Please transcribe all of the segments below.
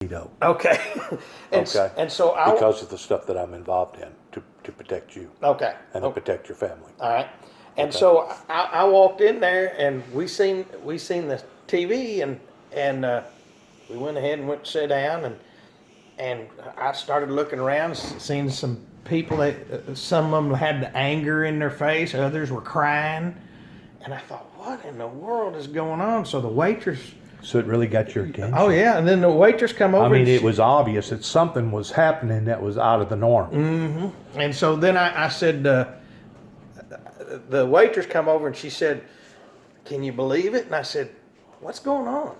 Keto. Okay. Okay. And so Because of the stuff that I'm involved in to protect you Okay. and to protect your family. All right. And Okay. so I walked in there and we seen the TV and we went ahead and went to sit down and I started looking around, seeing some people that some of them had the anger in their face, others were crying, and I thought, what in the world is going on? So the waitress. So it really got your attention. Oh yeah, and then the waitress come over. I mean, it was obvious that something was happening that was out of the norm. Mm-hmm. And so then I said, the waitress come over and she said, "Can you believe it?" And I said, "What's going on?"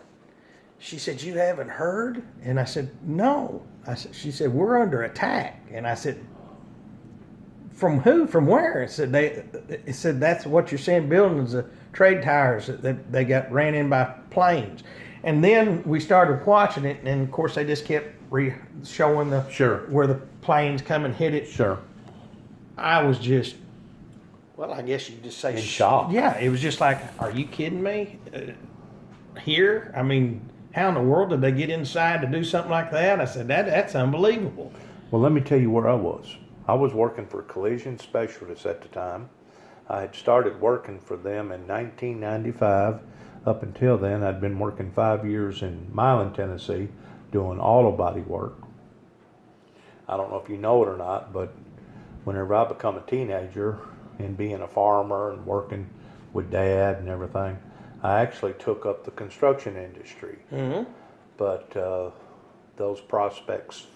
She said, "You haven't heard?" And I said, "No." She said, "We're under attack." And I said, "From who? From where?" It said, "That's what you're seeing buildings, the trade towers that they got ran in by planes." And then we started watching it, and of course they just kept showing where the planes come and hit it. Sure. I was just, well, I guess you could just say in shock. Yeah, it was just like, are you kidding me? Here? I mean, how in the world did they get inside to do something like that? I said, that's unbelievable. Well, let me tell you where I was. I was working for Collision Specialists at the time. I had started working for them in 1995. Up until then, I'd been working 5 years in Milan, Tennessee, doing auto body work. I don't know if you know it or not, but whenever I become a teenager and being a farmer and working with Dad and everything, I actually took up the construction industry. Mm-hmm. But those prospects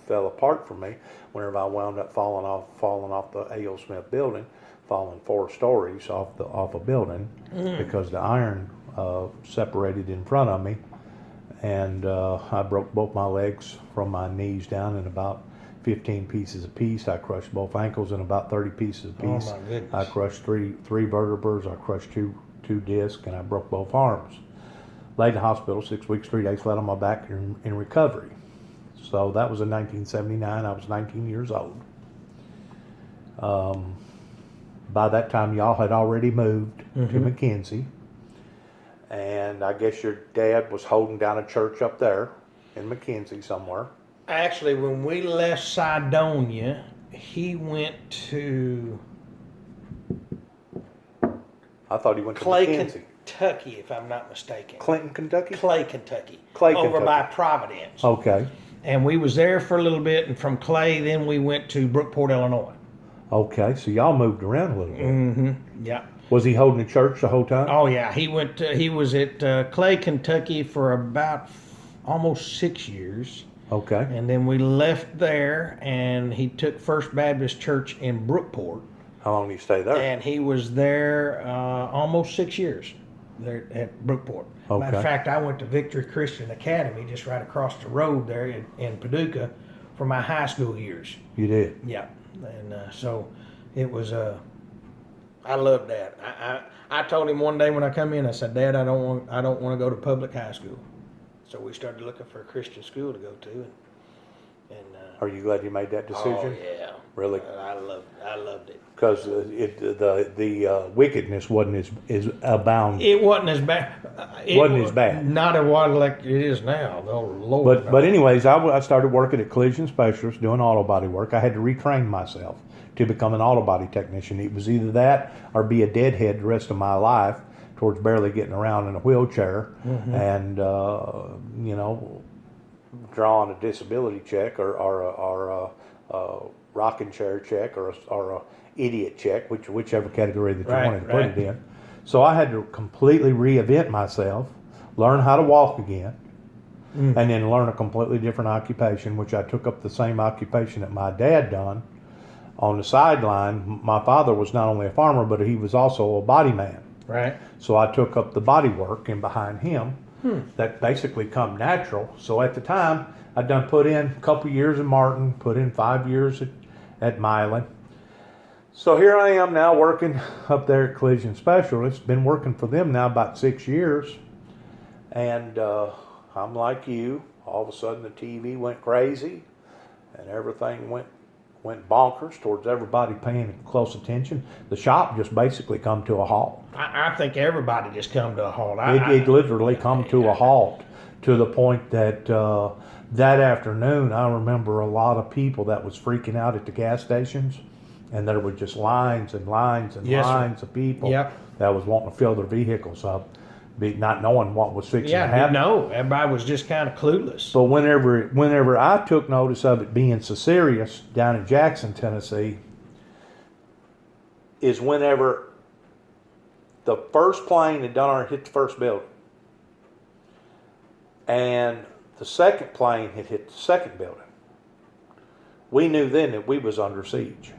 fell apart for me whenever I wound up falling off the A.O. Smith building, falling 4 stories off a building because the iron separated in front of me, and I broke both my legs from my knees down in about 15 pieces apiece. I crushed both ankles in about 30 pieces apiece. Oh my goodness. I crushed three vertebrae. I crushed two discs, and I broke both arms. Laid in the hospital 6 weeks, 3 days flat on my back in recovery. So that was in 1979. I was 19 years old. By that time, y'all had already moved to McKenzie. And I guess your dad was holding down a church up there in McKenzie somewhere. Actually, when we left Cydonia, he went to I thought he went to Clay, McKenzie. Kentucky, if I'm not mistaken. Clinton, Kentucky? Clay, Kentucky. Clay, over Kentucky. by Providence. Okay. And we was there for a little bit, and from Clay, then we went to Brookport, Illinois. Okay, so y'all moved around a little bit. Mm-hmm. Yeah. Was he holding a church the whole time? Oh yeah, he was at Clay, Kentucky for about almost 6 years. Okay. And then we left there, and he took First Baptist Church in Brookport. How long did he stay there? And he was there almost 6 years there at Brookport. Okay. Matter of fact, I went to Victory Christian Academy just right across the road there in Paducah for my high school years. You did? Yeah. And so it was, I loved that. I told him one day when I come in, I said, "Dad, I don't want to go to public high school." So we started looking for a Christian school to go to, and Are you glad you made that decision? oh yeah, Really? I loved it. Because the wickedness wasn't as abound. It wasn't as bad. Wasn't as bad. Not as wide like it is now. Oh Lord. But anyways, I started working at Collision Specialists doing auto body work. I had to retrain myself to become an auto body technician. It was either that or be a deadhead the rest of my life towards barely getting around in a wheelchair and drawing a disability check or a rocking chair check or a idiot check, whichever category that you wanted to put it in. So I had to completely reinvent myself, learn how to walk again, and then learn a completely different occupation, which I took up the same occupation that my dad done on the sideline. My father was not only a farmer, but he was also a body man. Right. So I took up the body work and behind him. That basically come natural. So at the time, I'd put in a couple years at Martin, put in 5 years at Milan. So here I am now working up there at Collision Specialists. Been working for them now about 6 years. And I'm like you. All of a sudden the TV went crazy and everything went bonkers towards everybody paying close attention. The shop just basically come to a halt. I think everybody just come to a halt. It literally come to a halt to the point that That afternoon, I remember a lot of people that was freaking out at the gas stations, and there were just lines and lines and Yes, sir. lines of people Yep. that was wanting to fill their vehicles up, not knowing what was fixing to Yeah, happen. no, everybody was just kind of clueless. But whenever I took notice of it being so serious down in Jackson, Tennessee, is whenever the first plane had done hit the first building, and the second plane had hit the second building. We knew then that we was under siege.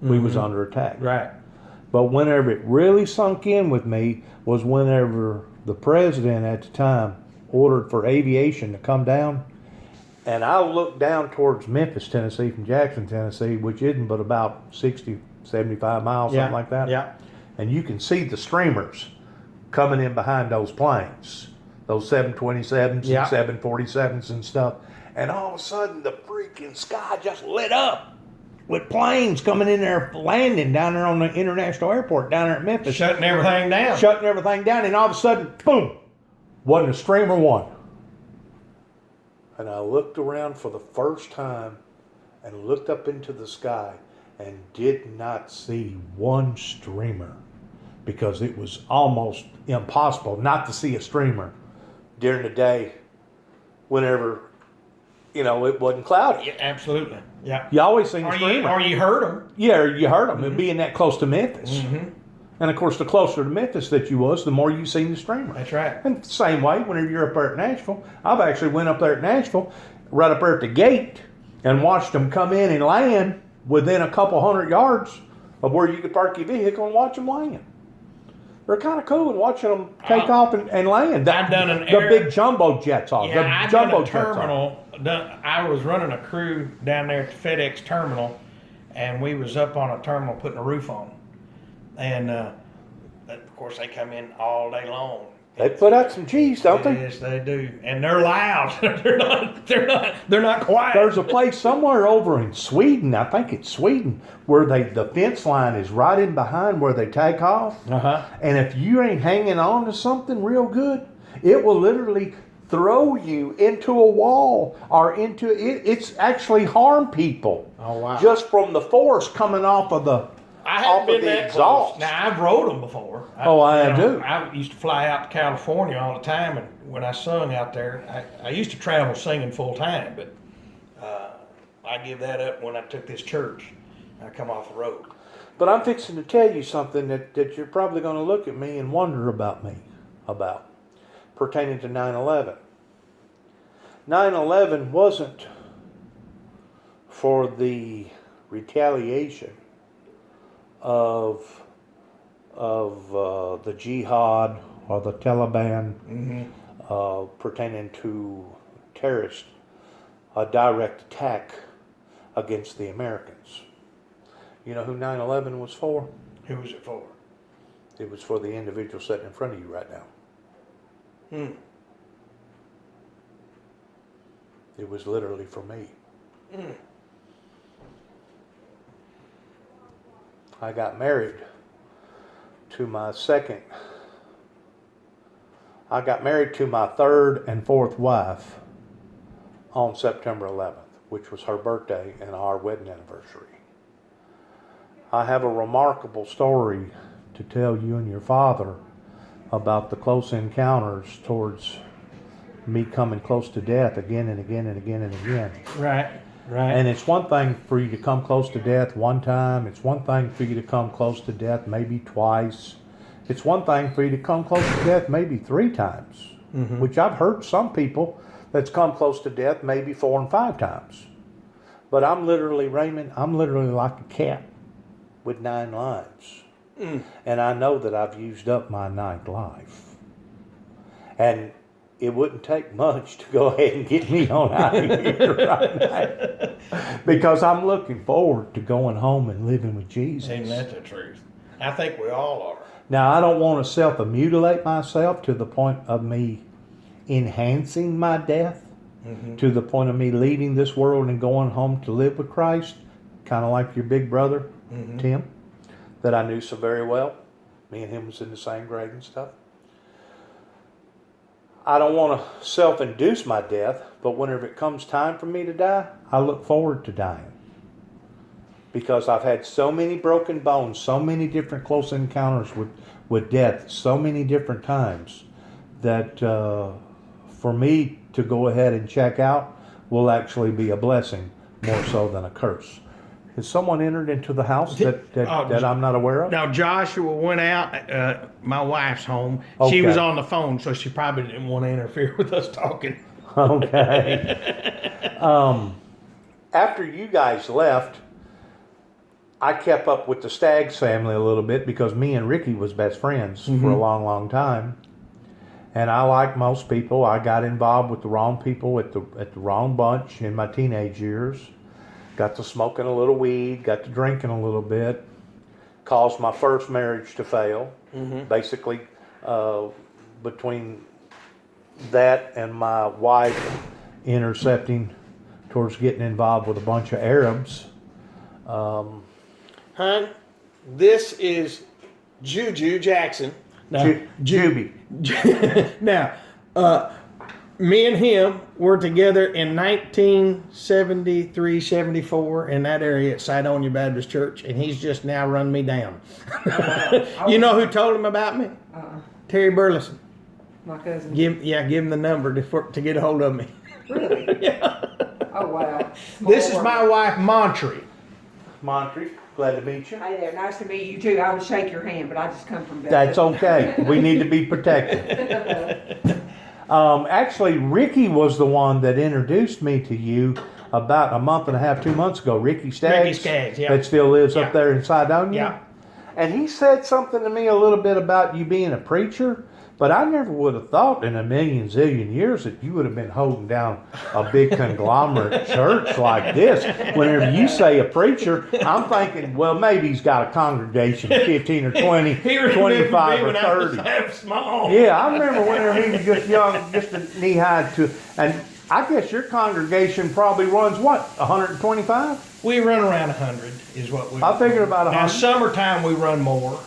We was under attack. Right. But whenever it really sunk in with me was whenever the president at the time ordered for aviation to come down, and I looked down towards Memphis, Tennessee from Jackson, Tennessee, which isn't but about 60, 75 miles, something like that. Yeah. And you can see the streamers coming in behind those planes, those 727s Yeah. and 747s and stuff. And all of a sudden, the freaking sky just lit up with planes coming in there, landing down there on the international airport down there at Memphis. Shutting everything down. Shutting everything down. And all of a sudden, boom, wasn't a streamer one. And I looked around for the first time and looked up into the sky and did not see one streamer, because it was almost impossible not to see a streamer during the day whenever, it wasn't cloudy. Yeah, absolutely. Yeah. You always seen a streamer. Or you heard them. Yeah, you heard them. It being that close to Memphis. Mm-hmm. And of course, the closer to Memphis that you was, the more you seen the streamer. That's right. And same way, whenever you're up there at Nashville, I've actually went up there at Nashville, right up there at the gate, and watched them come in and land within a couple 100 yards of where you could park your vehicle and watch them land. They're kind of cool, and watching them take off and land. I've done the big jumbo jets off. Yeah, the I've jumbo done a terminal. I was running a crew down there at the FedEx terminal, and we was up on a terminal putting a roof on. And of course, they come in all day long. They put out some cheese, don't they? Yes, they do, and they're loud. they're not quiet. There's a place somewhere over in Sweden, I think it's Sweden, where the fence line is right in behind where they take off. Uh-huh. And if you ain't hanging on to something real good, it will literally throw you into a wall or into it. It's actually harm people. Oh, wow. Just from the force coming off of the I haven't been that exhaust. close. Now, I've rode them before. I do. I used to fly out to California all the time, and when I sung out there, I used to travel singing full time, but I give that up when I took this church. I come off the road. But I'm fixing to tell you something that you're probably going to look at me and wonder about pertaining to 9/11. 9/11 wasn't for the retaliation of the jihad or the Taliban, pertaining to terrorist, a direct attack against the Americans. You know who 9/11 was for? Who was it for? It was for the individual sitting in front of you right now. It was literally for me. I got married to my third and fourth wife on September 11th, which was her birthday and our wedding anniversary. I have a remarkable story to tell you and your father about the close encounters towards me coming close to death again and again and again and again. Right. And it's one thing for you to come close to death one time. It's one thing for you to come close to death maybe twice. It's one thing for you to come close to death maybe 3 times, which I've heard some people that's come close to death maybe 4 and 5 times. But I'm literally, Raymond, like a cat with 9 lives. And I know that I've used up my 9th life. And it wouldn't take much to go ahead and get me on out of here right now. Because I'm looking forward to going home and living with Jesus. Ain't that the truth? I think we all are. Now, I don't want to self-mutilate myself to the point of me enhancing my death, to the point of me leaving this world and going home to live with Christ, kind of like your big brother, Tim, that I knew so very well. Me and him was in the same grade and stuff. I don't want to self-induce my death, but whenever it comes time for me to die, I look forward to dying. Because I've had so many broken bones, so many different close encounters with death, so many different times, that for me to go ahead and check out will actually be a blessing more so than a curse. Has someone entered into the house that I'm not aware of? Now, Joshua went out. My wife's home. Okay. She was on the phone, so she probably didn't want to interfere with us talking. Okay. After you guys left, I kept up with the Staggs family a little bit because me and Ricky was best friends for a long, long time. And I, like most people, I got involved with the wrong people at the wrong bunch in my teenage years. Got to smoking a little weed, got to drinking a little bit. Caused my first marriage to fail. Basically, between that and my wife intercepting towards getting involved with a bunch of Arabs. Hon, this is Juju Jackson. Now, Juby. Now, me and him were together in 1973, 74 in that area at Cydonia Baptist Church, and he's just now run me down. You know who told him about me? Terry Burleson. My cousin. Give him the number to get a hold of me. Really? Yeah. Oh, wow. This is my wife, Montry. Montry, glad to meet you. Hey there, nice to meet you too. I would shake your hand, but I just come from Bethel. That's okay. We need to be protected. Actually, Ricky was the one that introduced me to you about a month and a half, 2 months ago. Ricky Staggs. Ricky Staggs, yeah. That still lives up there in Cydonia. Yeah. And he said something to me a little bit about you being a preacher, but I never would have thought in a million zillion years that you would have been holding down a big conglomerate church like this. Whenever you say a preacher, I'm thinking, well, maybe he's got a congregation of 15 or 20, 25 or 30. Small. Yeah, I remember whenever he was just young, just a knee-high to, and I guess your congregation probably runs what, 125? We run around 100 is what we. I figured about Now 100. summertime we run more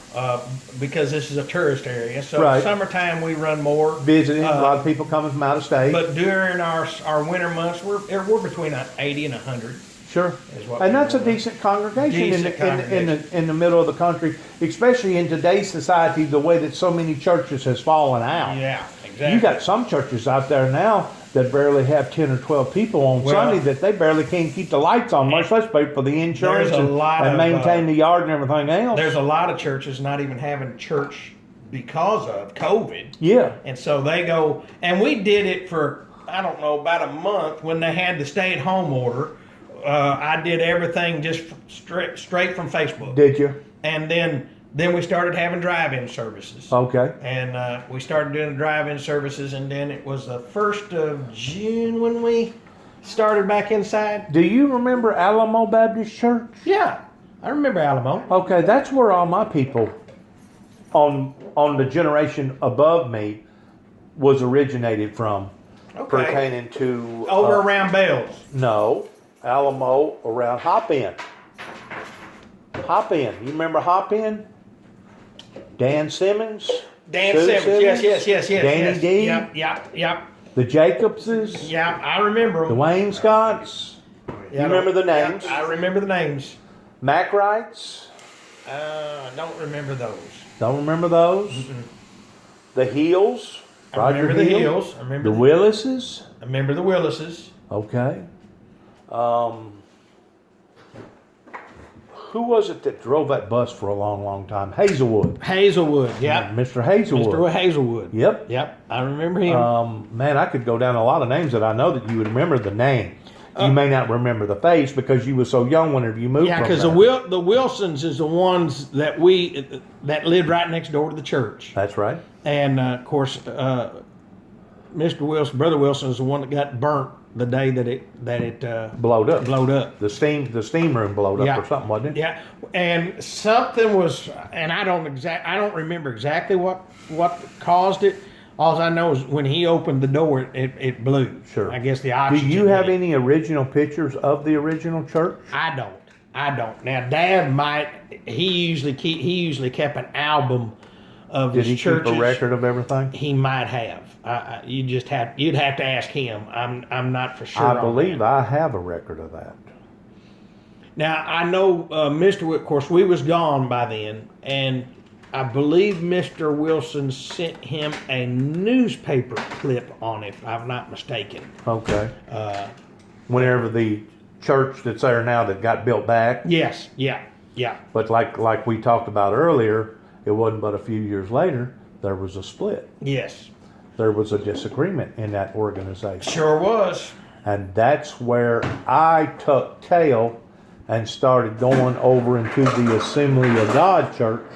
because this is a tourist area. So Right. summertime we run more. Visiting, a lot of people coming from out of state. But during our winter months we're between 80 and 100. Sure. Is what And we that's a run. decent congregation, Decent congregation. In the middle of the country, especially in today's society, the way that so many churches has fallen out. Yeah, exactly. You got some churches out there now that barely have 10 or 12 people on Well, Sunday that they barely can't keep the lights on, much less pay for the insurance There's a lot and of, maintain the yard and everything else. There's a lot of churches not even having church because of COVID. Yeah. And so they go, and we did it for, I don't know, about a month when they had the stay-at-home order. I did everything just straight from Facebook. Did you? And then we started having drive-in services. Okay. And we started doing the drive-in services, and then it was the 1st of June when we started back inside. Do you remember Alamo Baptist Church? Yeah, I remember Alamo. Okay, that's where all my people on the generation above me was originated from. Okay. Pertaining to Over around Bells. No, Alamo around Hop In. Hop In. You remember Hop In? Dan Simmons. Dan Sue Simmons. Yes. Danny yes. D. Yep. The Jacobses. Yeah, I remember The them. Wayne Scotts. Yeah, you remember the names? Yeah, I remember the names. Mac Wrights. I don't remember those. Don't remember those. The Heels. I remember the Hills. I remember The Willises. I remember the Willises. Okay. Who was it that drove that bus for a long, long time? Hazelwood. Hazelwood. Yep. Mr. Hazelwood. Mr. Hazelwood. Yep. Yep. I remember him. Man, I could go down a lot of names that I know that you would remember the name. You may not remember the face because you were so young whenever you moved. Yeah, from because there. the Wilsons is the ones that lived right next door to the church. That's right. And of course, Mr. Wilson, Brother Wilson, is the one that got burnt the day that it Blowed up. blowed up. The steam room blowed up Yeah. or something, wasn't it? Yeah, and something was, and I don't remember exactly what caused it. All I know is when he opened the door, it blew. Sure. I guess the Do oxygen. you have hit. any original pictures of the original church? I don't. Now, Dad might. He usually kept an album of Did his he churches. keep a record of everything? He might have. you'd have to ask him. I'm not for sure. I on believe that. I have a record of that. Now I know Mr. Of course, we was gone by then, and I believe Mr. Wilson sent him a newspaper clip on it, if I'm not mistaken. Okay. Whenever the church that's there now that got built back. Yes. Yeah. But like we talked about earlier, it wasn't but a few years later there was a split. Yes. There was a disagreement in that organization. Sure was. And that's where I took tail and started going over into the Assembly of God church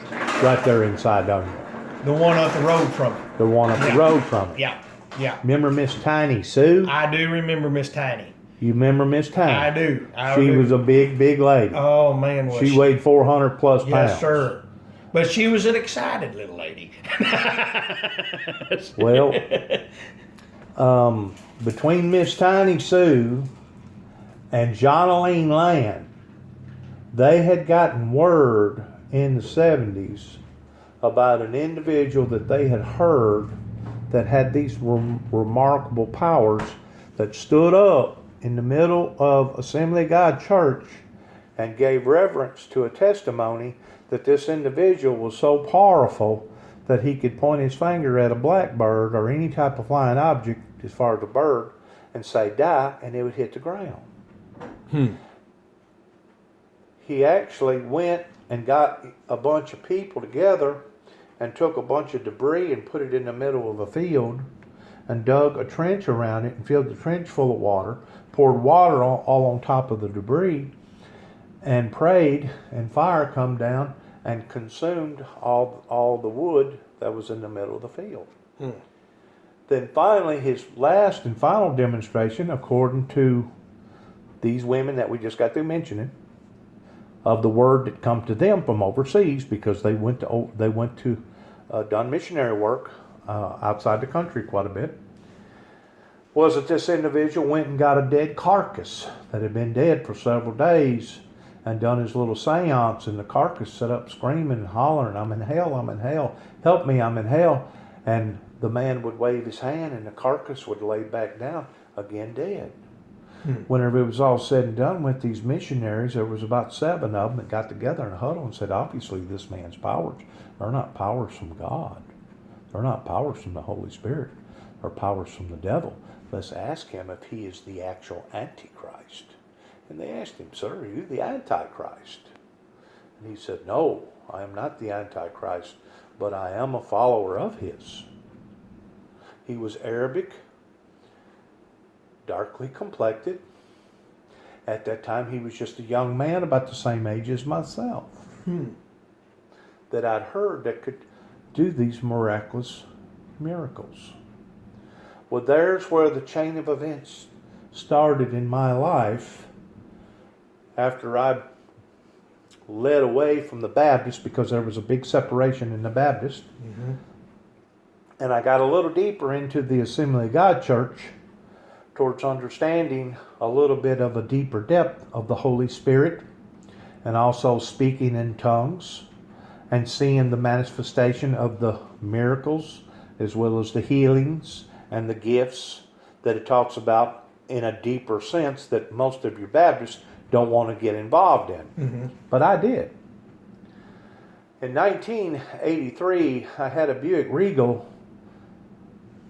right there in Cydonia. The one up the road from it. The one up the road from it. Yeah. Remember Miss Tiny Sue? I do remember Miss Tiny. You remember Miss Tiny? I do. She was a big lady. Oh man, was She weighed 400 plus pounds. Yes, sir. But she was an excited little lady. Well, between Miss Tiny Sue and Jonaline Land, they had gotten word in the 70s about an individual that they had heard that had these remarkable powers that stood up in the middle of Assembly of God Church and gave reverence to a testimony that this individual was so powerful that he could point his finger at a blackbird or any type of flying object as far as a bird and say die, and it would hit the ground. He actually went and got a bunch of people together and took a bunch of debris and put it in the middle of a field and dug a trench around it and filled the trench full of water, poured water all on top of the debris, and prayed, and fire come down and consumed all the wood that was in the middle of the field. Then finally, his last and final demonstration, according to these women that we just got through mentioning, of the word that come to them from overseas, because they went to done missionary work outside the country quite a bit, was that this individual went and got a dead carcass that had been dead for several days and done his little seance, and the carcass set up screaming and hollering, I'm in hell, help me, I'm in hell. And the man would wave his hand and the carcass would lay back down, again dead. Whenever it was all said and done with these missionaries, there was about 7 of them that got together in a huddle and said, obviously this man's powers are not powers from God. They're not powers from the Holy Spirit. They're powers from the devil. Let's ask him if he is the actual Antichrist. And they asked him, sir, are you the Antichrist? And he said, no, I am not the Antichrist, but I am a follower of his. He was Arabic, darkly complected. At that time, he was just a young man about the same age as myself that I'd heard that could do these miraculous miracles. Well, there's where the chain of events started in my life after I led away from the Baptist, because there was a big separation in the Baptist. And I got a little deeper into the Assembly of God Church towards understanding a little bit of a deeper depth of the Holy Spirit, and also speaking in tongues and seeing the manifestation of the miracles as well as the healings and the gifts that it talks about in a deeper sense that most of your Baptists don't want to get involved in. But I did. In 1983, I had a Buick Regal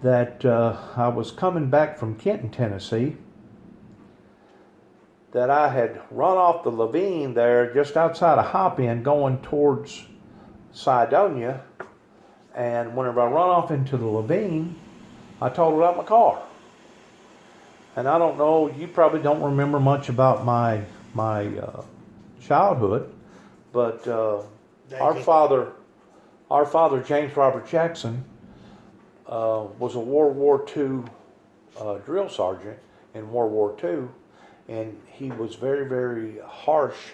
that I was coming back from Kenton, Tennessee, that I had run off the Levine there just outside of Hopin going towards Cydonia. And whenever I run off into the Levine, I totaled out my car. And I don't know, you probably don't remember much about my childhood, but our father, James Robert Jackson, was a World War II drill sergeant in World War II, and he was very, very harsh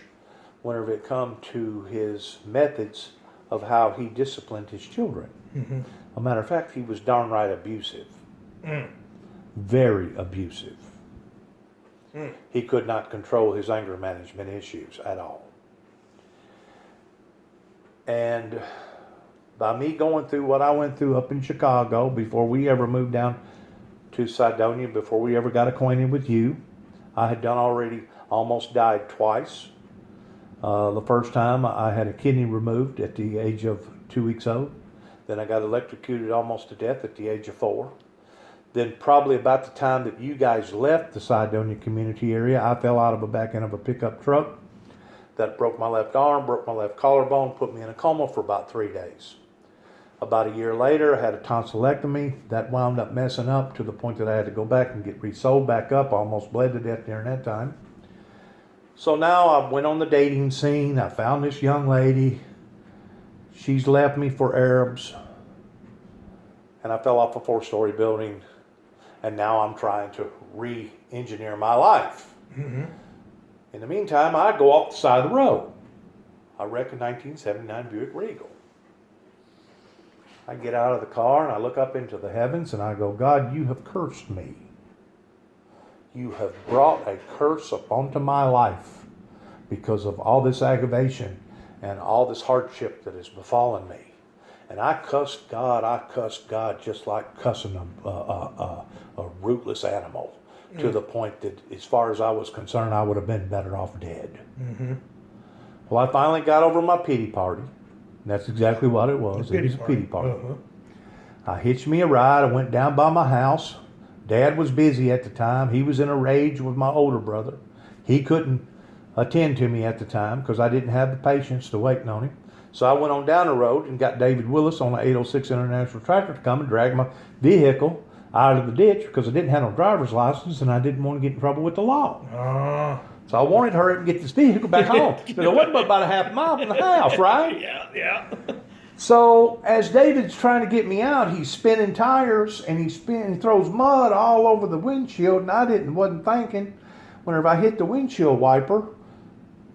whenever it come to his methods of how he disciplined his children. A matter of fact, he was darn right abusive. Very abusive. He could not control his anger management issues at all. And by me going through what I went through up in Chicago before we ever moved down to Cydonia, before we ever got acquainted with you. I had done already almost died twice. The first time I had a kidney removed at the age of 2 weeks old. Then I got electrocuted almost to death at the age of 4. Then probably about the time that you guys left the Cydonia community area, I fell out of the back end of a pickup truck. That broke my left arm, broke my left collarbone, put me in a coma for about 3 days. About a year later, I had a tonsillectomy. That wound up messing up to the point that I had to go back and get resold back up. I almost bled to death during that time. So now I went on the dating scene. I found this young lady. She's left me for Arabs. And I fell off a 4-story building. And now I'm trying to re-engineer my life. Mm-hmm. In the meantime, I go off the side of the road. I wreck a 1979 Buick Regal. I get out of the car and I look up into the heavens and I go, God, you have cursed me. You have brought a curse upon my life because of all this aggravation and all this hardship that has befallen me. And I cussed God just like cussing a rootless animal, to the point that as far as I was concerned, I would have been better off dead. Mm-hmm. Well, I finally got over my pity party. That's exactly what it was. It was a pity party. Uh-huh. I hitched me a ride. I went down by my house. Dad was busy at the time. He was in a rage with my older brother. He couldn't attend to me at the time because I didn't have the patience to wait on him. So I went on down the road and got David Willis on an 806 International tractor to come and drag my vehicle out of the ditch because I didn't have no driver's license and I didn't want to get in trouble with the law. So I wanted to hurry up and get this vehicle back home. Because it wasn't but about a half mile from the house, right? Yeah. So as David's trying to get me out, he's spinning tires and he throws mud all over the windshield, and I wasn't thinking. Whenever I hit the windshield wiper,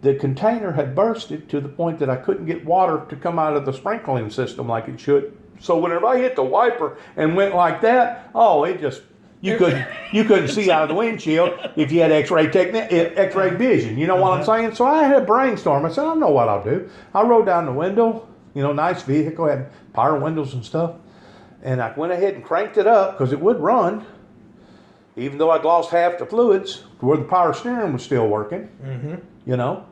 the container had bursted to the point that I couldn't get water to come out of the sprinkling system like it should. So whenever I hit the wiper and went like that, you couldn't see out of the windshield if you had X-ray vision. You know what I'm saying? So I had a brainstorm. I said, I know what I'll do. I rolled down the window. Nice vehicle, had power windows and stuff. And I went ahead and cranked it up because it would run, even though I'd lost half the fluids, where the power steering was still working. Mm-hmm.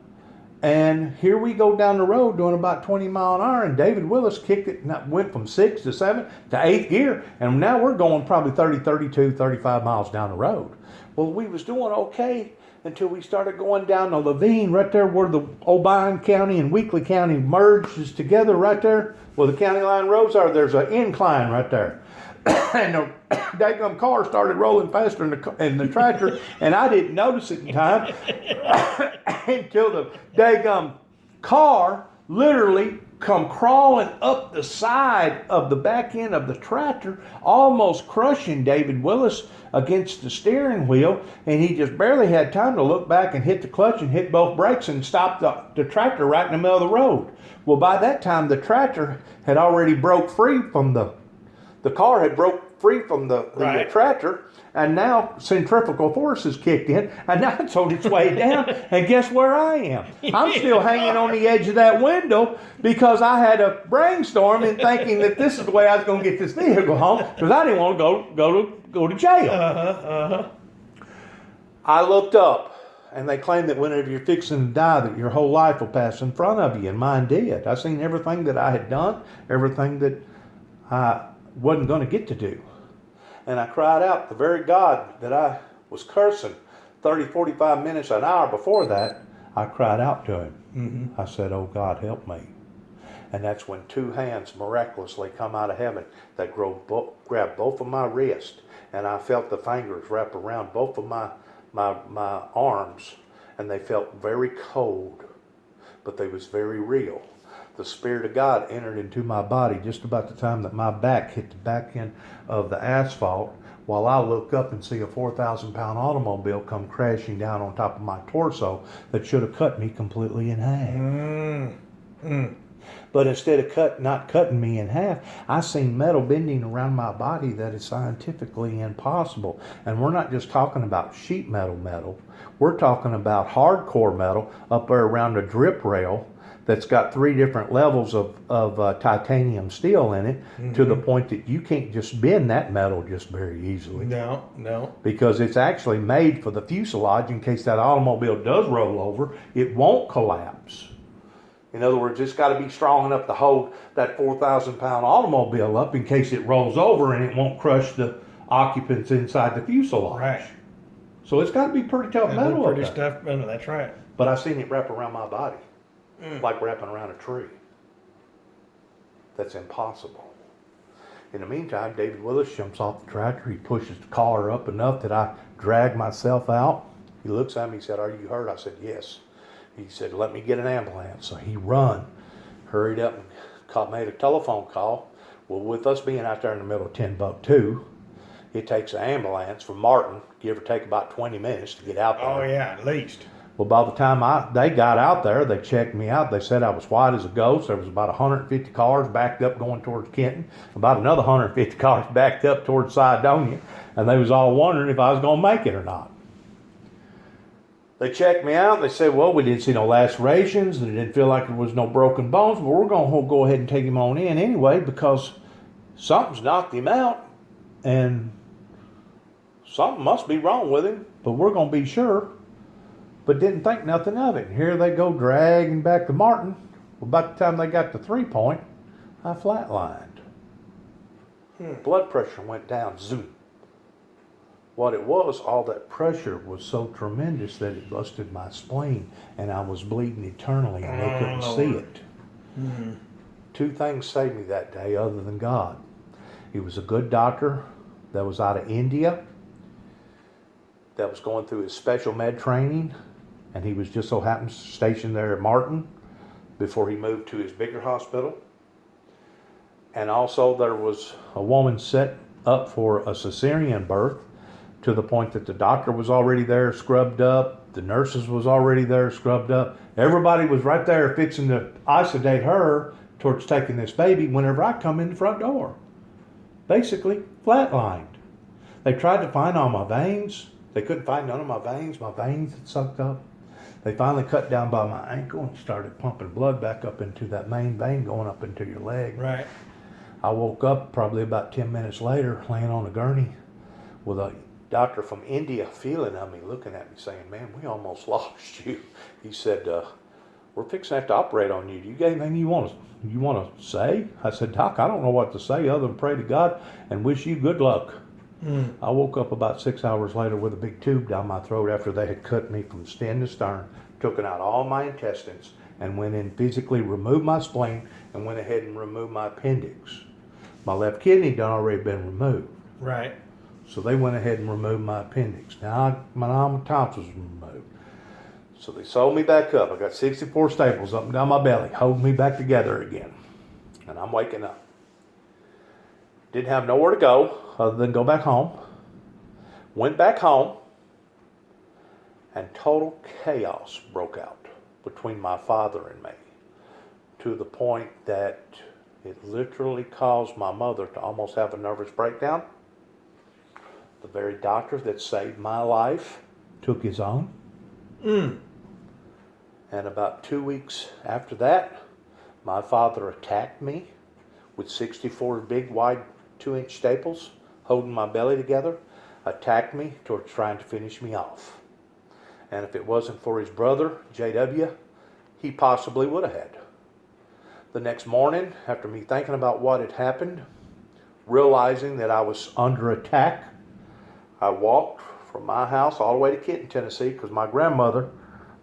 And here we go down the road doing about 20 mile an hour, and David Willis kicked it and went from 6 to 7 to 8th gear, and now we're going probably 30, 32, 35 miles down the road. Well, we was doing okay until we started going down the lavine right there where the O'Brien County and Weakley County merges together right there where the county line roads are. There's an incline right there. And the daggum car started rolling faster in the tractor, and I didn't notice it in time until the daggum car literally come crawling up the side of the back end of the tractor, almost crushing David Willis against the steering wheel, and he just barely had time to look back and hit the clutch and hit both brakes and stop the tractor right in the middle of the road. Well, by that time, the tractor had already broke free from the car had broke free from the tractor, and now centrifugal forces kicked in, and now it's on its way down, and guess where I am? I'm still hanging on the edge of that window because I had a brainstorm in thinking that this is the way I was going to get this vehicle home because I didn't want to go to jail. I looked up, and they claim that whenever you're fixing to die, that your whole life will pass in front of you, and mine did. I seen everything that I had done, everything that I wasn't going to get to do. And I cried out, the very God that I was cursing 30, 45 minutes, an hour before that, I cried out to him. Mm-hmm. I said, oh God, help me. And that's when 2 hands miraculously come out of heaven that grabbed both of my wrists, and I felt the fingers wrap around both of my arms, and they felt very cold, but they was very real. The Spirit of God entered into my body just about the time that my back hit the back end of the asphalt, while I look up and see a 4,000-pound automobile come crashing down on top of my torso that should have cut me completely in half. But instead of not cutting me in half, I seen metal bending around my body that is scientifically impossible. And we're not just talking about sheet metal. We're talking about hardcore metal up there around a drip rail that's got 3 different levels of titanium steel in it, to the point that you can't just bend that metal just very easily. No. Because it's actually made for the fuselage in case that automobile does roll over, it won't collapse. In other words, it's got to be strong enough to hold that 4,000-pound automobile up in case it rolls over, and it won't crush the occupants inside the fuselage. Right. So it's got to be pretty tough metal up Pretty there. stuff. That's right. But I seen it wrap around my body, like wrapping around a tree. That's impossible. In the meantime, David Willis jumps off the tractor. He pushes the car up enough that I drag myself out. He looks at me. He said, "Are you hurt?" I said, "Yes." He said, "Let me get an ambulance." So he hurried up and made a telephone call. Well, with us being out there in the middle of Timbuktu, it takes an ambulance from Martin, give or take about 20 minutes to get out there. Oh yeah, at least. Well, by the time they got out there, they checked me out. They said I was white as a ghost. There was about 150 cars backed up going towards Kenton, about another 150 cars backed up towards Cydonia, and they was all wondering if I was going to make it or not. They checked me out. They said, "Well, we didn't see no lacerations. They didn't feel like there was no broken bones, but we're going to go ahead and take him on in anyway because something's knocked him out, and something must be wrong with him, but we're going to be sure." But didn't think nothing of it. And here they go dragging back to Martin. Well, by the time they got to 3 Point, I flatlined. Blood pressure went down, zoom. What it was, all that pressure was so tremendous that it busted my spleen, and I was bleeding eternally, and they couldn't see it. 2 things saved me that day other than God. He was a good doctor that was out of India, that was going through his special med training, and he was just so happened stationed there at Martin before he moved to his bigger hospital. And also there was a woman set up for a cesarean birth, to the point that the doctor was already there scrubbed up, the nurses was already there scrubbed up. Everybody was right there fixing to isolate her towards taking this baby whenever I come in the front door. Basically flatlined. They tried to find all my veins. They couldn't find none of my veins. My veins had sucked up. They finally cut down by my ankle and started pumping blood back up into that main vein going up into your leg. Right. I woke up probably about 10 minutes later laying on a gurney with a doctor from India feeling on me, looking at me saying, "Man, we almost lost you." He said, "We're fixing to have to operate on you. Do you got anything you want to say?" I said, "Doc, I don't know what to say other than pray to God and wish you good luck." I woke up about 6 hours later with a big tube down my throat after they had cut me from stem to stern, taken out all my intestines, and went in physically removed my spleen and went ahead and removed my appendix. My left kidney done already been removed. Right. So they went ahead and removed my appendix. Now my tonsils was removed. So they sewed me back up. I got 64 staples up and down my belly, holding me back together again. And I'm waking up. Didn't have nowhere to go other than go back home. Went back home, and total chaos broke out between my father and me, to the point that it literally caused my mother to almost have a nervous breakdown. The very doctor that saved my life took his own. And about 2 weeks after that, my father attacked me with 64 big, wide 2-inch staples holding my belly together, attacked me towards trying to finish me off. And if it wasn't for his brother, JW, he possibly would have had. The next morning, after me thinking about what had happened, realizing that I was under attack, I walked from my house all the way to Kenton, Tennessee, because my grandmother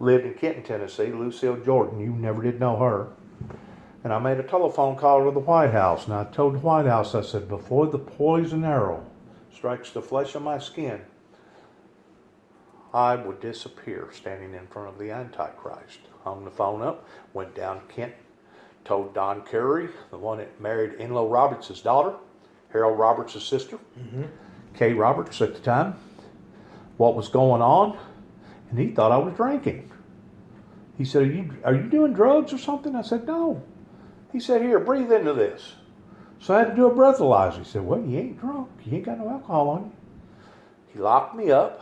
lived in Kenton, Tennessee, Lucille Jordan. You never did know her. And I made a telephone call to the White House, and I told the White House, I said, before the poison arrow strikes the flesh of my skin, I would disappear standing in front of the Antichrist. Hung the phone up, went down to Kent, told Don Carey, the one that married Enloe Roberts' daughter, Harold Roberts' sister, Kay Roberts at the time, what was going on, and he thought I was drinking. He said, are you doing drugs or something? I said, no. He said, here, breathe into this. So I had to do a breathalyzer. He said, well, you ain't drunk. You ain't got no alcohol on you. He locked me up,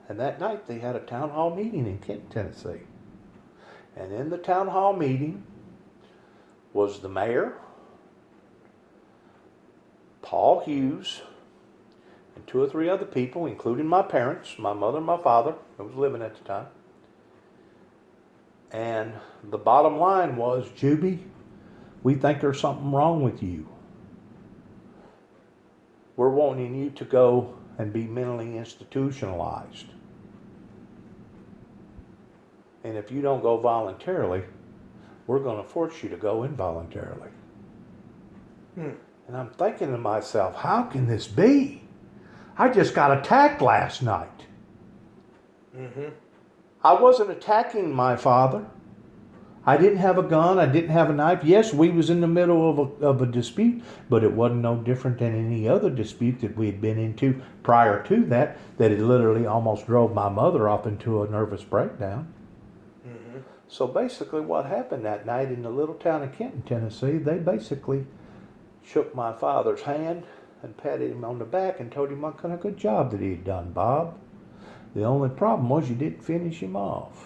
and that night they had a town hall meeting in Kenton, Tennessee. And in the town hall meeting was the mayor, Paul Hughes, and 2 or 3 other people, including my parents, my mother and my father, who was living at the time. And the bottom line was, Juby, we think there's something wrong with you. We're wanting you to go and be mentally institutionalized. And if you don't go voluntarily, we're going to force you to go involuntarily. And I'm thinking to myself, how can this be? I just got attacked last night. I wasn't attacking my father. I didn't have a gun. I didn't have a knife. Yes, we was in the middle of a dispute, but it wasn't no different than any other dispute that we had been into prior to that it literally almost drove my mother off into a nervous breakdown. So basically what happened that night in the little town of Kenton, Tennessee, they basically shook my father's hand and patted him on the back and told him what kind of good job that he had done, Bob. The only problem was you didn't finish him off.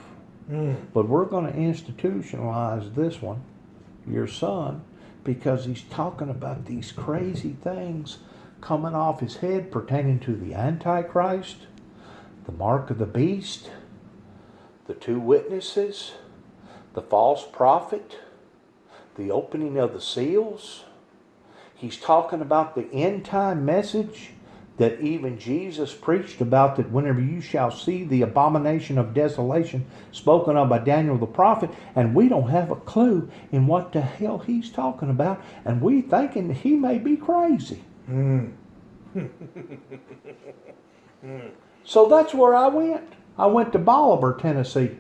But we're going to institutionalize this one, your son, because he's talking about these crazy things coming off his head pertaining to the Antichrist, the mark of the beast, the 2 witnesses, the false prophet, the opening of the seals. He's talking about the end time message that even Jesus preached about, that whenever you shall see the abomination of desolation spoken of by Daniel the prophet, and we don't have a clue in what the hell he's talking about, and we thinking that he may be crazy. So that's where I went. I went to Bolivar, Tennessee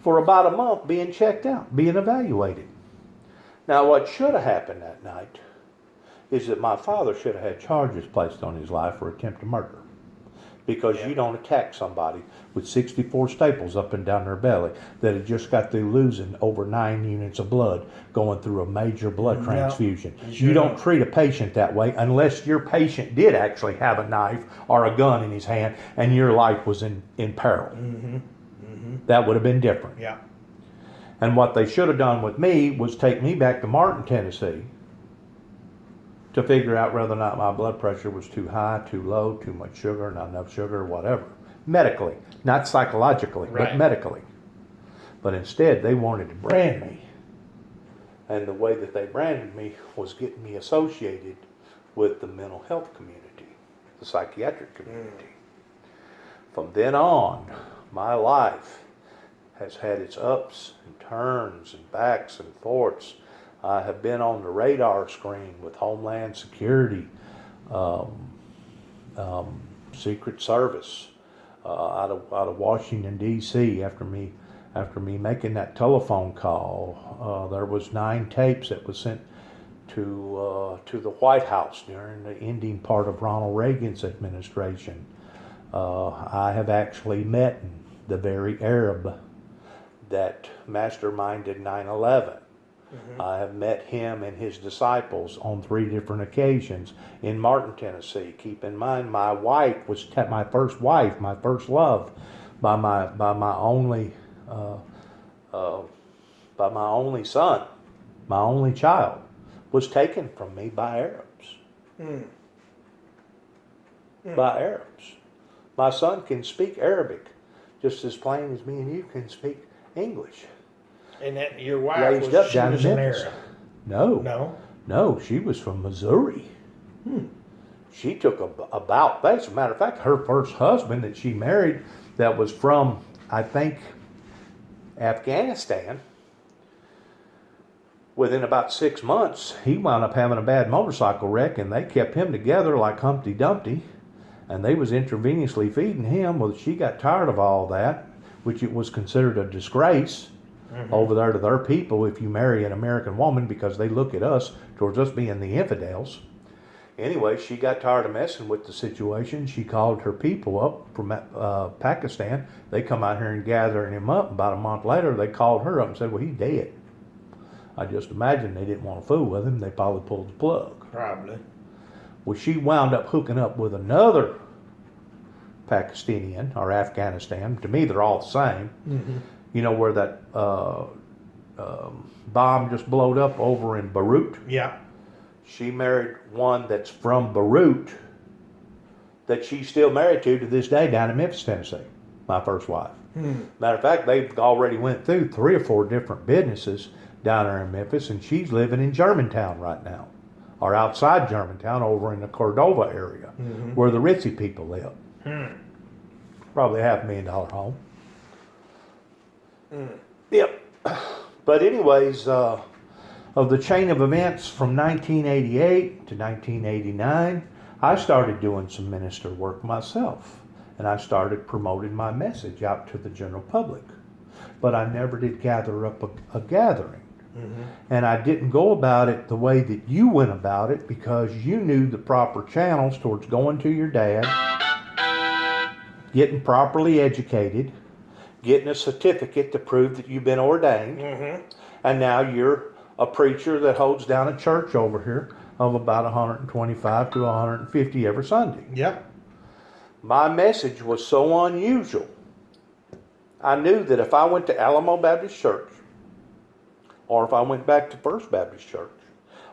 for about a month being checked out, being evaluated. Now what should have happened that night is that my father should have had charges placed on his life for attempted murder. Because you don't attack somebody with 64 staples up and down their belly that had just got through losing over 9 units of blood going through a major blood transfusion. You don't treat a patient that way unless your patient did actually have a knife or a gun in his hand and your life was in peril. That would have been different. And what they should have done with me was take me back to Martin, Tennessee, to figure out whether or not my blood pressure was too high, too low, too much sugar, not enough sugar, whatever. Medically, not psychologically, but medically. But instead, they wanted to brand me. And the way that they branded me was getting me associated with the mental health community, the psychiatric community. From then on, my life has had its ups and turns and backs and forths. I have been on the radar screen with Homeland Security, Secret Service, out of Washington D.C. After me making that telephone call. There was 9 tapes that was sent to the White House during the ending part of Ronald Reagan's administration. I have actually met the very Arab that masterminded 9/11. I have met him and his disciples on 3 different occasions in Martin, Tennessee. Keep in mind, my wife was my first wife, my first love, by my only son, my only child, was taken from me by Arabs. By Arabs. My son can speak Arabic just as plain as me and you can speak English. And that your wife Raised up she down was in an Memphis. Arab. No, she was from Missouri. She took a bout. As a matter of fact, her first husband that she married, that was from, I think, Afghanistan, within about 6 months, he wound up having a bad motorcycle wreck, and they kept him together like Humpty Dumpty, and they was intravenously feeding him. Well, she got tired of all that, which it was considered a disgrace over there to their people if you marry an American woman, because they look at us towards us being the infidels. Anyway, she got tired of messing with the situation. She called her people up from Pakistan. They come out here and gathering him up. About a month later, they called her up and said, well, he's dead. I just imagine they didn't want to fool with him. They probably pulled the plug. Probably. Well, she wound up hooking up with another Pakistani or Afghanistan. To me, they're all the same. Mm-hmm. You know where that bomb just blowed up over in Beirut? Yeah. She married one that's from Beirut that she's still married to this day down in Memphis, Tennessee. My first wife. Matter of fact, they've already went through 3 or 4 different businesses down there in Memphis, and she's living in Germantown right now, or outside Germantown over in the Cordova area, where the ritzy people live. Probably $500,000 home. Yep. But anyways, of the chain of events from 1988 to 1989, I started doing some minister work myself, and I started promoting my message out to the general public. But I never did gather up a gathering. And I didn't go about it the way that you went about it, because you knew the proper channels towards going to your dad, getting properly educated, getting a certificate to prove that you've been ordained, and now you're a preacher that holds down a church over here of about 125 to 150 every Sunday. Yep. My message was so unusual. I knew that if I went to Alamo Baptist Church, or if I went back to First Baptist Church,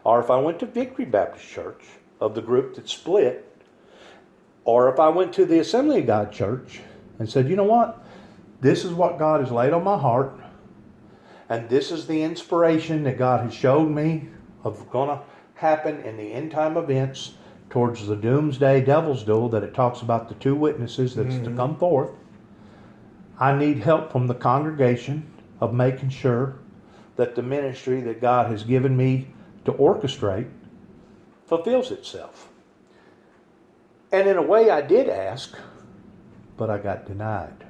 or if I went to Victory Baptist Church of the group that split, or if I went to the Assembly of God Church and said, you know what, this is what God has laid on my heart, and this is the inspiration that God has showed me of going to happen in the end time events towards the doomsday devil's duel that it talks about the 2 witnesses that's to come forth. I need help from the congregation of making sure that the ministry that God has given me to orchestrate fulfills itself. And in a way I did ask, but I got denied.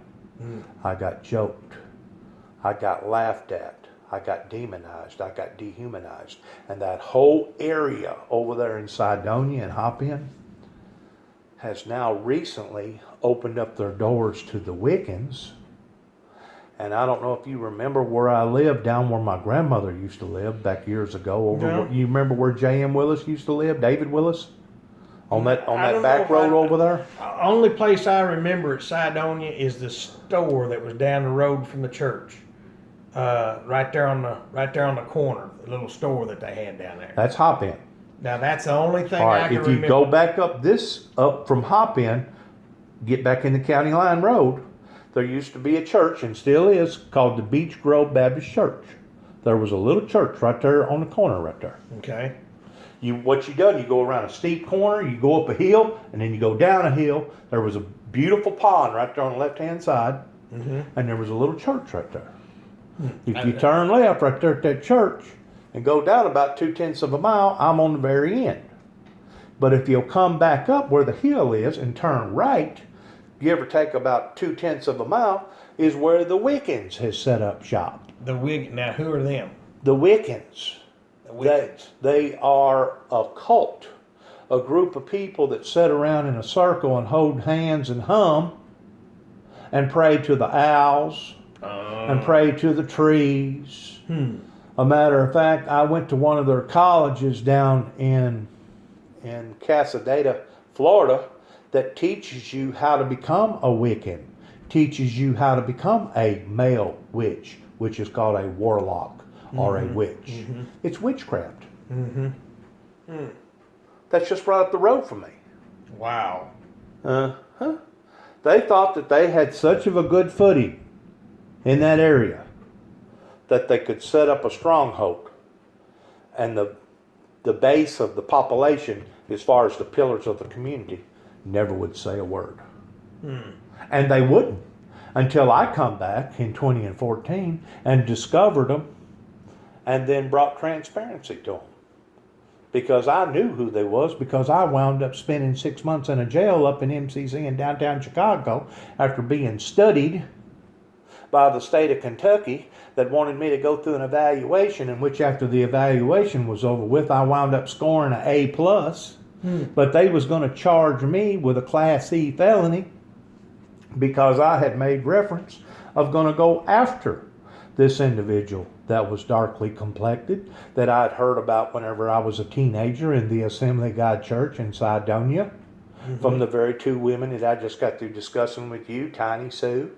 I got joked. I got laughed at. I got demonized. I got dehumanized. And that whole area over there in Cydonia and Hopin has now recently opened up their doors to the Wiccans. And I don't know if you remember where I lived, down where my grandmother used to live back years ago. You remember where J.M. Willis used to live, David Willis? On that back road over there? Only place I remember at Cydonia is the store that was down the road from the church. Right there on the corner, the little store that they had down there. That's Hopin. Now that's the only thing All right, I can if you remember. go back up from Hopin, get back in the County Line Road, there used to be a church, and still is, called the Beach Grove Baptist Church. There was a little church right there on the corner right there. Okay. What you done, you go around a steep corner, you go up a hill, and then you go down a hill. There was a beautiful pond right there on the left-hand side, and there was a little church right there. If you turn left right there at that church and go down about 2/10 of a mile, I'm on the very end. But if you'll come back up where the hill is and turn right, give or take about 2/10 of a mile, is where the Wiccans has set up shop. Now who are them? The Wiccans. The Wiccans. They are a cult, a group of people that sit around in a circle and hold hands and hum and pray to the owls and pray to the trees. A matter of fact, I went to one of their colleges down in Casadena, Florida, that teaches you how to become a Wiccan, teaches you how to become a male witch, which is called a warlock or a witch. It's witchcraft. That's just right up the road from me. Wow. They thought that they had such of a good footing in that area that they could set up a stronghold, and the base of the population, as far as the pillars of the community, never would say a word. And they wouldn't until I come back in 2014 and discovered them, and then brought transparency to them. Because I knew who they was, because I wound up spending 6 months in a jail up in MCC in downtown Chicago after being studied by the state of Kentucky that wanted me to go through an evaluation, in which after the evaluation was over with, I wound up scoring an A+. But they was going to charge me with a Class C felony because I had made reference of going to go after this individual that was darkly complected that I'd heard about whenever I was a teenager in the Assembly of God Church in Cydonia, from the very two women that I just got through discussing with you, Tiny Sue,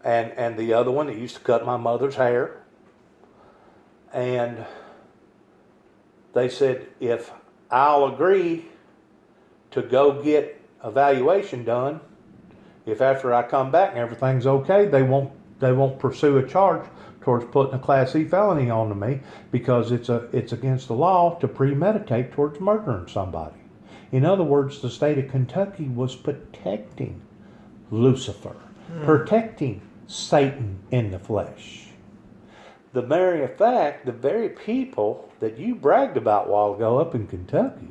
and the other one that used to cut my mother's hair. And they said, if I'll agree to go get evaluation done, if after I come back and everything's okay, they won't pursue a charge towards putting a Class E felony onto me, because it's against the law to premeditate towards murdering somebody. In other words, the state of Kentucky was protecting Lucifer, protecting Satan in the flesh. The very fact, the very people that you bragged about a while ago up in Kentucky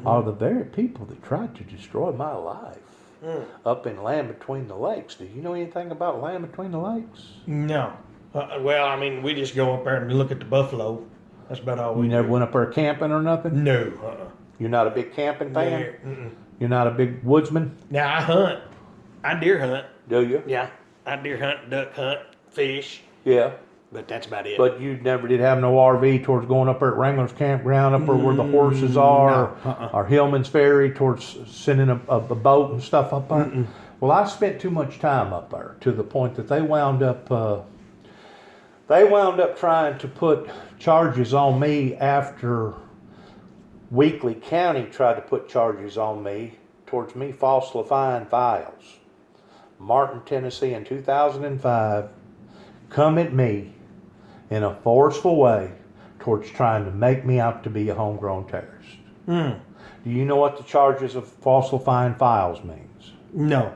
are the very people that tried to destroy my life up in Land Between the Lakes. Do you know anything about Land Between the Lakes? No. Well, I mean, we just go up there and look at the buffalo. That's about all we You do. never went up there camping or nothing? No. You're not a big camping fan? Mm-mm. You're not a big woodsman? Now, I hunt. I deer hunt. Do you? Yeah. I deer hunt, duck hunt, fish. Yeah. But that's about it. But you never did have no RV towards going up there at Wrangler's Campground, up there where the horses are, or Hillman's Ferry towards sending a boat and stuff up there. Well, I spent too much time up there to the point that they wound up trying to put charges on me after Weakley County tried to put charges on me towards me falsifying files. Martin, Tennessee in 2005 come at me in a forceful way towards trying to make me out to be a homegrown terrorist. Do you know what the charges of falsifying files means? No.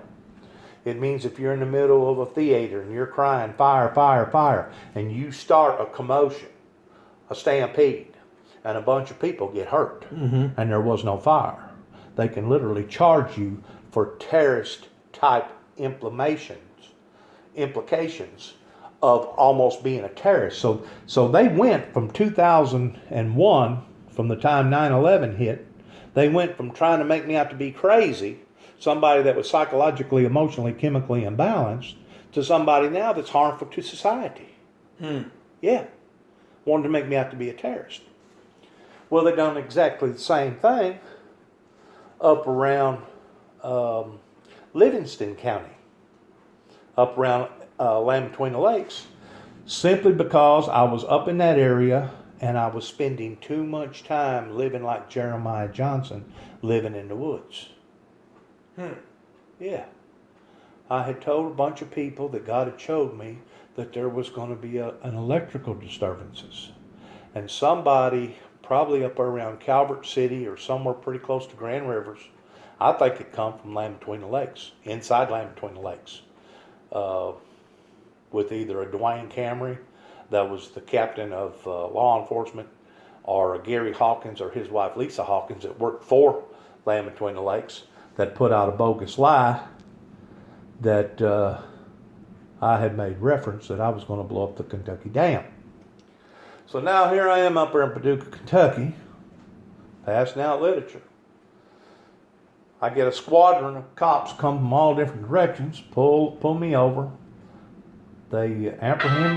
It means if you're in the middle of a theater and you're crying, fire, fire, fire, and you start a commotion, a stampede, and a bunch of people get hurt, and there was no fire, they can literally charge you for terrorist-type implications of almost being a terrorist. So they went from 2001, from the time 9/11 hit, they went from trying to make me out to be crazy, somebody that was psychologically, emotionally, chemically imbalanced, to somebody now that's harmful to society. Yeah. Wanted to make me out to be a terrorist. Well, they've done exactly the same thing up around Livingston County, up around Land Between the Lakes, simply because I was up in that area and I was spending too much time living like Jeremiah Johnson, living in the woods. Yeah. I had told a bunch of people that God had showed me that there was going to be an electrical disturbances. And somebody, probably up around Calvert City or somewhere pretty close to Grand Rivers, I think it come from Land Between the Lakes, inside Land Between the Lakes, with either a Dwayne Camry, that was the captain of law enforcement, or a Gary Hawkins or his wife Lisa Hawkins that worked for Land Between the Lakes, that put out a bogus lie that I had made reference that I was going to blow up the Kentucky Dam. So now here I am up there in Paducah, Kentucky, passing out literature. I get a squadron of cops come from all different directions, pull me over. They apprehend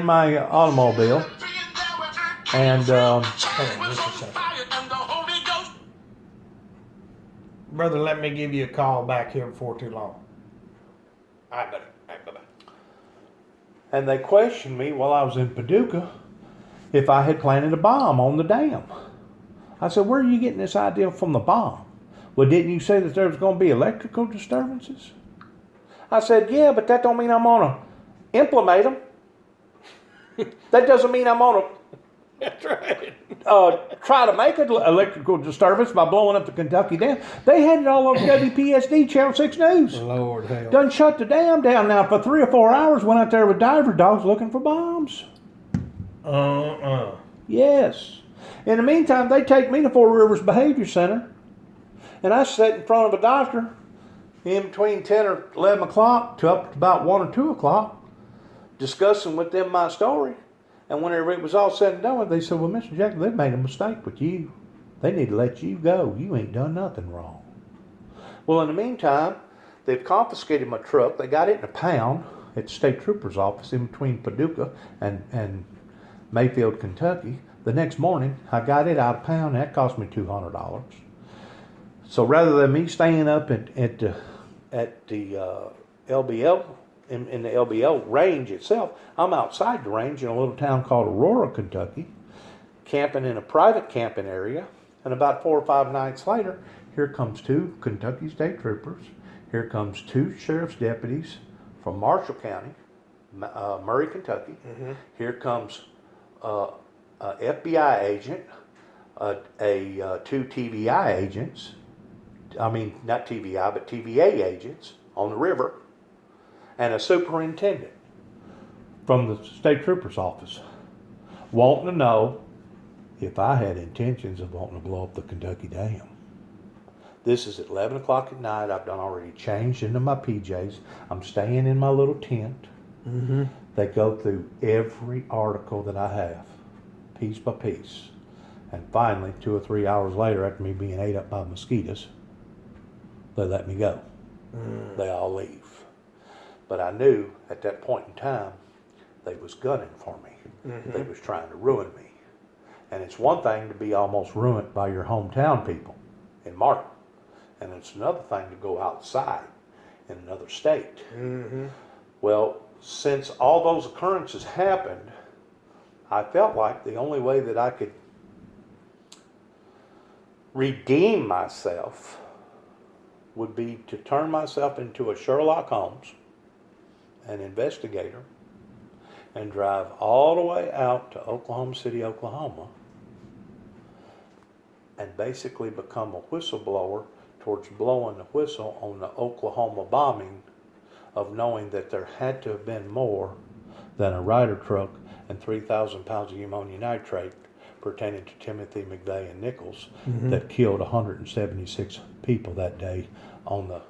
my automobile, and Hold on just a second. Brother, let me give you a call back here before too long. All right, buddy. All right, bye-bye. and they questioned me while I was in Paducah if I had planted a bomb on the dam. I said, where are you getting this idea from the bomb? Well, didn't you say that there was going to be electrical disturbances? I said, yeah, but that don't mean I'm going to implement them. That doesn't mean I'm going to That's right. try to make an electrical disturbance by blowing up the Kentucky Dam. They had it all over WPSD, Channel 6 News. Lord help. Done shut the dam down now for 3 or 4 hours, went out there with diver dogs looking for bombs. Yes. In the meantime, they take me to Four Rivers Behavior Center, and I sat in front of a doctor in between 10 or 11 o'clock to up to about 1 or 2 o'clock, discussing with them my story. And whenever it was all said and done, they said, well, Mr. Jackson, they've made a mistake with you. They need to let you go. You ain't done nothing wrong. Well, in the meantime, they've confiscated my truck. They got it in a pound. at the state trooper's office in between Paducah and Mayfield, Kentucky. The next morning, I got it out of pound. That cost me $200. So rather than me staying up at the LBL, in the LBL range itself, I'm outside the range in a little town called Aurora, Kentucky, camping in a private camping area. And about 4 or 5 nights later, here comes 2 Kentucky State Troopers. Here comes 2 sheriff's deputies from Marshall County, Murray, Kentucky. Mm-hmm. Here comes a FBI agent, 2 TVI agents. I mean, not TVI, but TVA agents on the river, and a superintendent from the state trooper's office, wanting to know if I had intentions of wanting to blow up the Kentucky Dam. This is at 11 o'clock at night. I've done already changed into my PJs. I'm staying in my little tent. Mm-hmm. They go through every article that I have, piece by piece. And finally, 2 or 3 hours later, after me being ate up by mosquitoes, they let me go. They all leave. But I knew at that point in time, they was gunning for me. Mm-hmm. They was trying to ruin me. And it's one thing to be almost ruined by your hometown people in Martin. And it's another thing to go outside in another state. Mm-hmm. Well, since all those occurrences happened, I felt like the only way that I could redeem myself would be to turn myself into a Sherlock Holmes, an investigator, and drive all the way out to Oklahoma City, Oklahoma, and basically become a whistleblower towards blowing the whistle on the Oklahoma bombing, of knowing that there had to have been more than a Ryder truck and 3,000 pounds of ammonia nitrate pertaining to Timothy McVeigh and Nichols, mm-hmm. that killed 176 people that day on the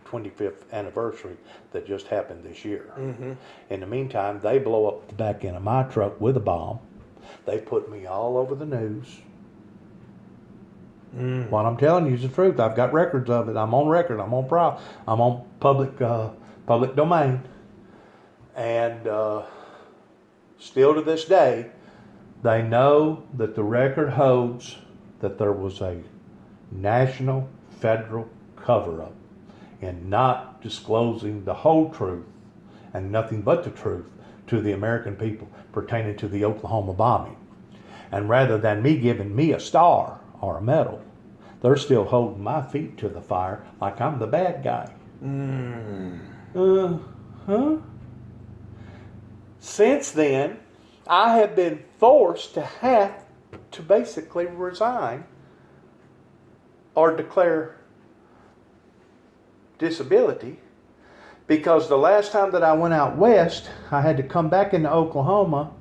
25th anniversary that just happened this year. Mm-hmm. In the meantime, they blow up the back end of my truck with a bomb. They put me all over the news. What I'm telling you is the truth. I've got records of it. I'm on record. I'm on public domain. And still to this day, they know that the record holds that there was a national federal cover-up in not disclosing the whole truth and nothing but the truth to the American people pertaining to the Oklahoma bombing. And rather than me giving me a star or a medal, they're still holding my feet to the fire like I'm the bad guy. Since then, I have been forced to have to basically resign or declare disability, because the last time that I went out west, I had to come back into Oklahoma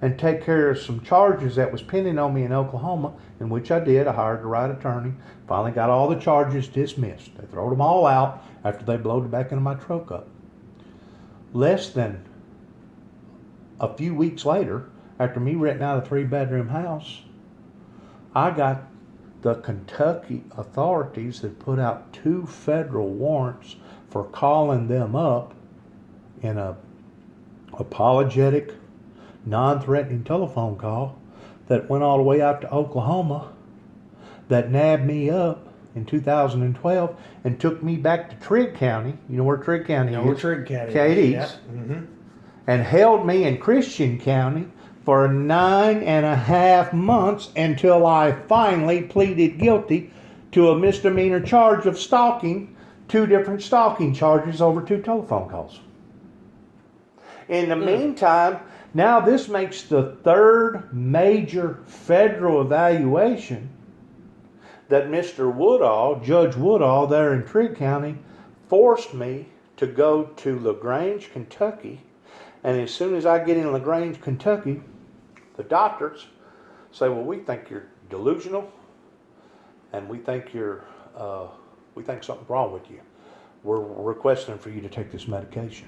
and take care of some charges that was pending on me in Oklahoma, in which I did. I hired the right attorney, finally got all the charges dismissed. They throwed them all out after they blowed the back end of my truck up. Less than a few weeks later, after me renting out a 3-bedroom house, I got the Kentucky authorities that put out 2 federal warrants for calling them up in a apologetic, non-threatening telephone call that went all the way out to Oklahoma, that nabbed me up in 2012 and took me back to Trigg County. You know where Trigg County is? Where Trigg County is. Yeah. Mm-hmm. And held me in Christian County for 9.5 months until I finally pleaded guilty to a misdemeanor charge of stalking, 2 different stalking charges over 2 telephone calls. In the meantime, now this makes the 3rd major federal evaluation that Mr. Woodall, Judge Woodall there in Trigg County, forced me to go to LaGrange, Kentucky. And as soon as I get in LaGrange, Kentucky, the doctors say, well, we think you're delusional, and we think something's wrong with you. We're requesting for you to take this medication.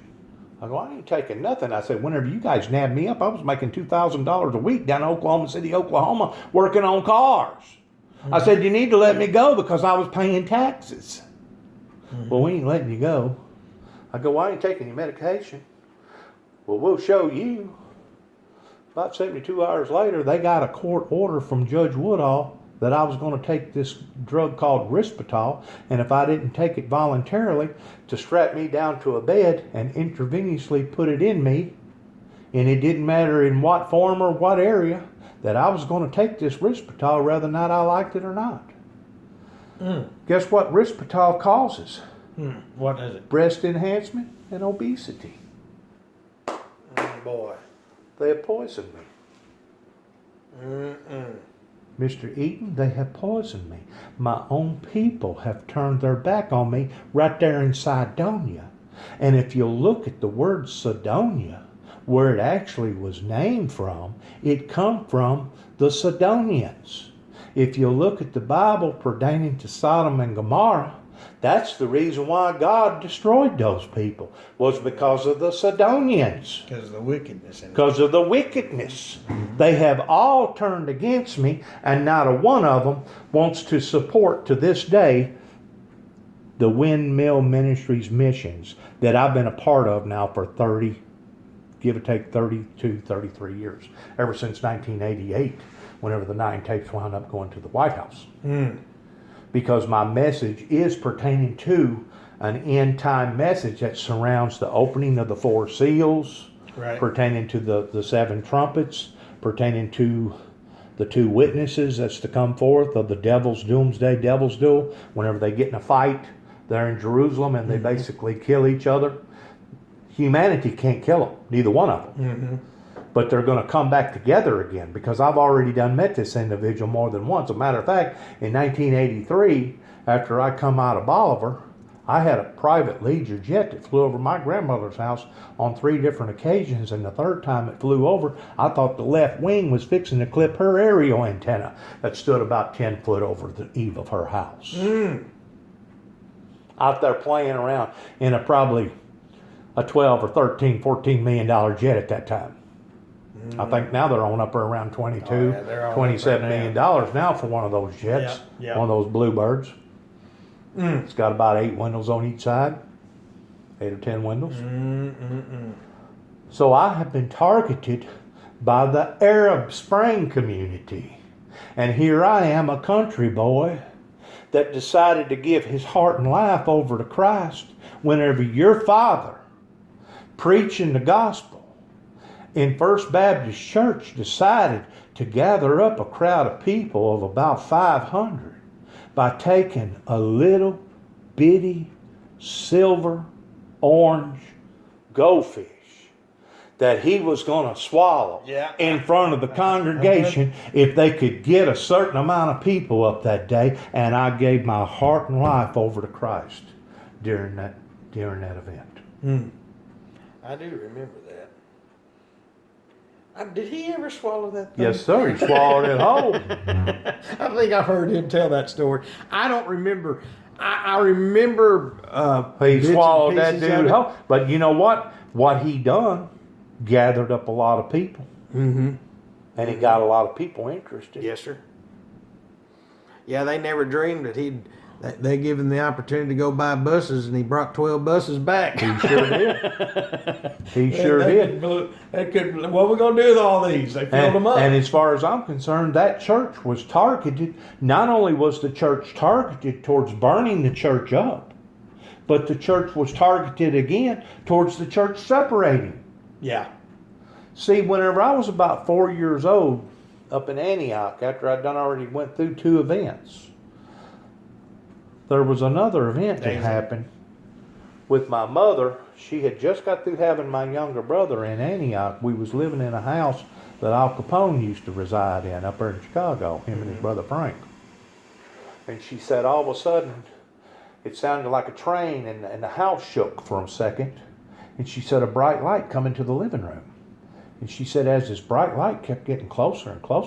I go, I ain't taking nothing. I said, whenever you guys nabbed me up, I was making $2,000 a week down in Oklahoma City, Oklahoma, working on cars. Mm-hmm. I said, you need to let me go because I was paying taxes. Mm-hmm. Well, we ain't letting you go. I go, "Why ain't taking your medication?" "Well, we'll show you." About 72 hours later, they got a court order from Judge Woodall that I was going to take this drug called Risperdal, and if I didn't take it voluntarily, to strap me down to a bed and intravenously put it in me, and it didn't matter in what form or what area, that I was going to take this Risperdal whether or not I liked it or not. Guess what Risperdal causes? What is it? Breast enhancement and obesity. Boy. They have poisoned me. Mr. Eaton, they have poisoned me. My own people have turned their back on me right there in Cydonia. And if you look at the word Cydonia, where it actually was named from, it come from the Sidonians. If you look at the Bible pertaining to Sodom and Gomorrah, that's the reason why God destroyed those people, was because of the Sidonians. Because of the wickedness. Because of the wickedness. They have all turned against me, and not a one of them wants to support to this day the Windmill Ministries missions that I've been a part of now for 30, give or take 32, 33 years. Ever since 1988, whenever the 9 tapes wound up going to the White House. Because my message is pertaining to an end time message that surrounds the opening of the 4 seals, Right. pertaining to the 7 trumpets, pertaining to the 2 witnesses that's to come forth of the devil's doomsday devil's duel. Whenever they get in a fight, they're in Jerusalem and they basically kill each other. Humanity can't kill them, neither one of them. But they're going to come back together again, because I've already met this individual more than once. As a matter of fact, in 1983, after I come out of Bolivar, I had a private Leisure jet that flew over my grandmother's house on 3 different occasions, and the third time it flew over, I thought the left wing was fixing to clip her aerial antenna that stood about 10 foot over the eave of her house. Out there playing around in a probably a 12 or 13, $14 million jet at that time. I think now they're on up around 22, they're on $27 up million right now for one of those jets, Yeah. one of those Bluebirds. It's got about 8 windows on each side, 8 or 10 windows. So I have been targeted by the Arab Spring community. And here I am, a country boy that decided to give his heart and life over to Christ whenever your father, preaching the gospel in First Baptist Church, decided to gather up a crowd of people of about 500 by taking a little bitty silver orange goldfish that he was going to swallow in front of the congregation if they could get a certain amount of people up that day. And I gave my heart and life over to Christ during that event. I do remember that. Did he ever swallow that thing? Yes, sir. He swallowed it whole. I think I've heard him tell that story. I don't remember. I remember He bits and swallowed that pieces of dude it. whole. But you know what? What he done gathered up a lot of people. And he got a lot of people interested. Yes, sir. Yeah, they never dreamed that they give him the opportunity to go buy buses, and he brought 12 buses back. He sure did. He sure did. What are we going to do with all these? They filled them up. And as far as I'm concerned, that church was targeted. Not only was the church targeted towards burning the church up, but the church was targeted again towards the church separating. Yeah. See, whenever I was about 4 years old, up in Antioch, after I'd already went through 2 events, there was another event that happened with my mother. She had just got through having my younger brother in Antioch. We was living in a house that Al Capone used to reside in up there in Chicago, him and his brother Frank. And she said all of a sudden, it sounded like a train, and the house shook for a second. And she said a bright light come into the living room. And she said as this bright light kept getting closer and closer